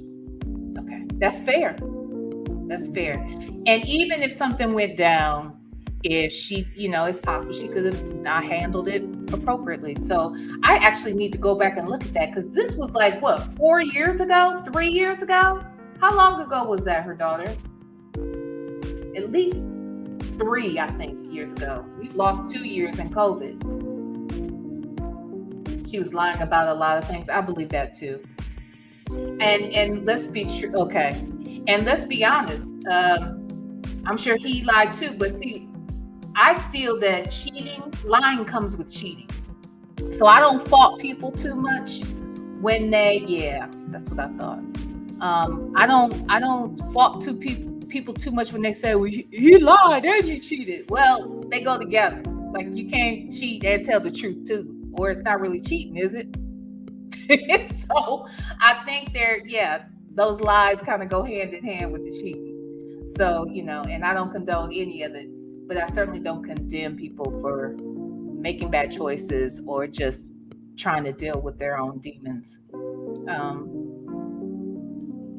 Okay, that's fair. And even if something went down, if she, it's possible she could have not handled it appropriately. So I actually need to go back and look at that, because this was like, what, 4 years ago, 3 years ago? How long ago was that, her daughter? At least 3, I think, years ago. We've lost 2 years in COVID. She was lying about a lot of things. I believe that too. And let's be true. Okay. And let's be honest. I'm sure he lied too, but see, I feel that lying comes with cheating. So I don't fault people too much when that's what I thought. I don't fault people too much when they say, well, he lied and you cheated. Well, they go together. Like, you can't cheat and tell the truth too, or it's not really cheating, is it? So I think those lies kind of go hand in hand with the cheating. So, and I don't condone any of it, but I certainly don't condemn people for making bad choices or just trying to deal with their own demons.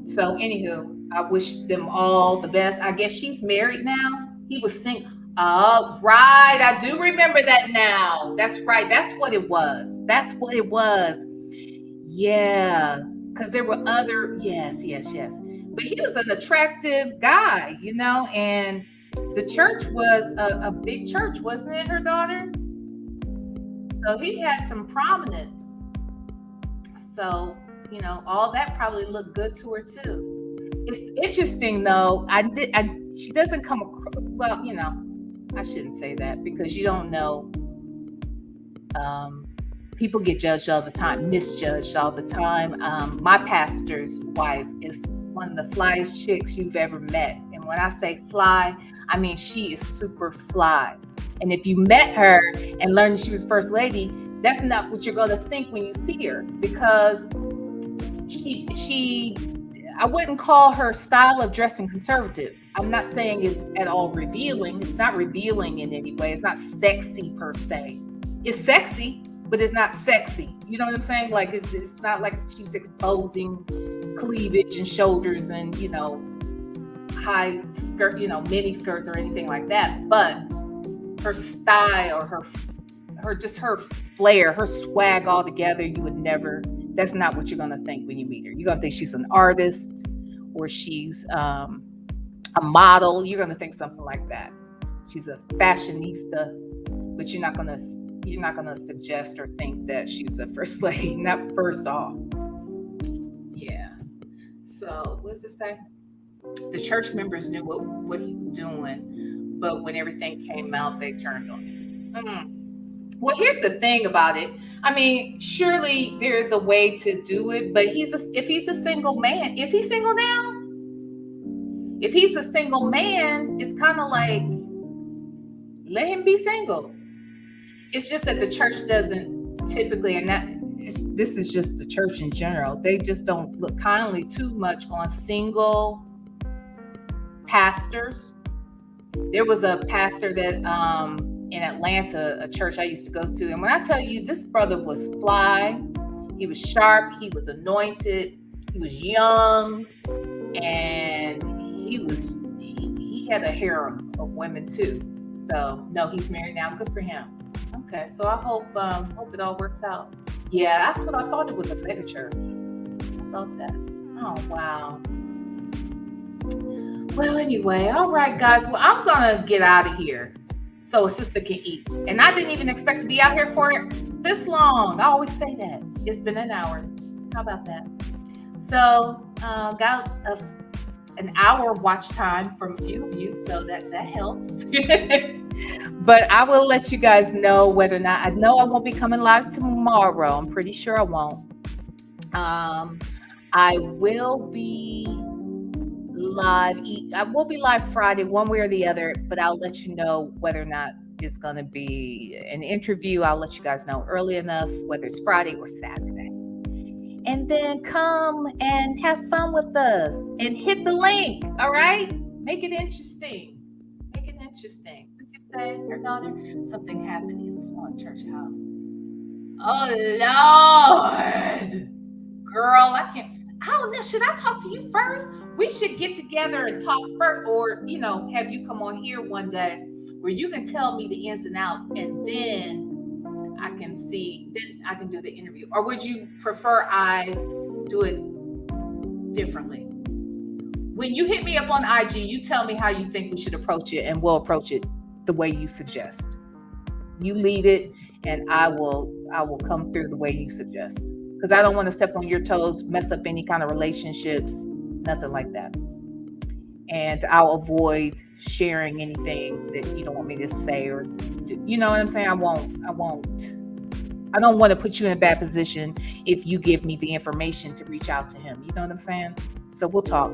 So anywho, I wish them all the best. I guess she's married now. He was single. Oh, right. I do remember that now. That's right. That's what it was. Yeah, because there were other, yes. But he was an attractive guy, and the church was a big church, wasn't it, her daughter? So he had some prominence. So, all that probably looked good to her too. It's interesting though. She doesn't come across, well, I shouldn't say that, because you don't know. People get judged all the time, misjudged all the time. My pastor's wife is one of the flyest chicks you've ever met. And when I say fly, I mean she is super fly. And if you met her and learned she was first lady, that's not what you're going to think when you see her, because I wouldn't call her style of dressing conservative. I'm not saying it's at all revealing. It's not revealing in any way. It's not sexy per se. It's sexy, but it's not sexy. You know what I'm saying? Like, it's not like she's exposing cleavage and shoulders and, high skirt, mini skirts or anything like that. But her style, or her flair, her swag all together, that's not what you're going to think when you meet her. You're going to think she's an artist, or she's a model. You're going to think something like that. She's a fashionista, but you're not going to suggest or think that she's a first lady, not first off. Yeah. So what does it say? The church members knew what he was doing, but when everything came out, they turned on him. Well, here's the thing about it. I mean, surely there is a way to do it, but if he's a single man, is he single now? If he's a single man, it's kind of like, let him be single. It's just that the church doesn't typically, this is just the church in general, they just don't look kindly too much on single pastors. There was a pastor that in Atlanta, a church I used to go to, and when I tell you, this brother was fly, he was sharp, he was anointed, He was young, and he had a harem of women too. So no, he's married now. Good for him. Okay, so I hope it all works out. Yeah, that's what I thought. It was a mega church. I thought that. Oh wow. Well, anyway, all right, guys. Well, I'm gonna get out of here so a sister can eat. And I didn't even expect to be out here for this long. I always say that. It's been an hour. How about that? So, got an hour watch time from a few of you, so that helps. But I will let you guys know whether or not. I know I won't be coming live tomorrow. I'm pretty sure I won't. I will be live. I will be live Friday, one way or the other, but I'll let you know whether or not it's going to be an interview. I'll let you guys know early enough, whether it's Friday or Saturday. And then come and have fun with us and hit the link. All right? Make it interesting. Make it interesting. What'd you say, your daughter? Something happened in the small church house. Oh, Lord. Girl, I can't. I don't know. Should I talk to you first? We should get together and talk first, or, have you come on here one day where you can tell me the ins and outs, and then I can do the interview. Or would you prefer I do it differently? When you hit me up on IG, you tell me how you think we should approach it, and we'll approach it the way you suggest. You lead it, and I will come through the way you suggest. Because I don't want to step on your toes, mess up any kind of relationships, nothing like that. And I'll avoid sharing anything that you don't want me to say or do. You know what I'm saying? I won't. I don't want to put you in a bad position if you give me the information to reach out to him. You know what I'm saying? So we'll talk.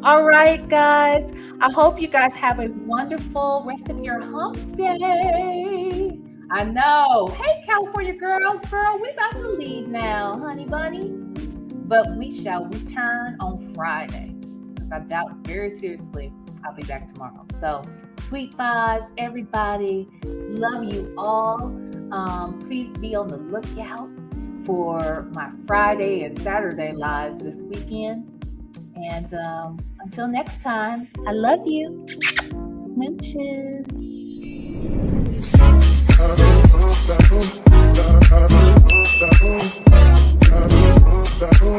All right, guys. I hope you guys have a wonderful rest of your hump day. I know. Hey, California girl, we about to leave now, honey bunny. But we shall return on Friday. Because I doubt very seriously I'll be back tomorrow. So, sweet vibes, everybody. Love you all. Please be on the lookout for my Friday and Saturday lives this weekend. And until next time, I love you. Smooches. Boom.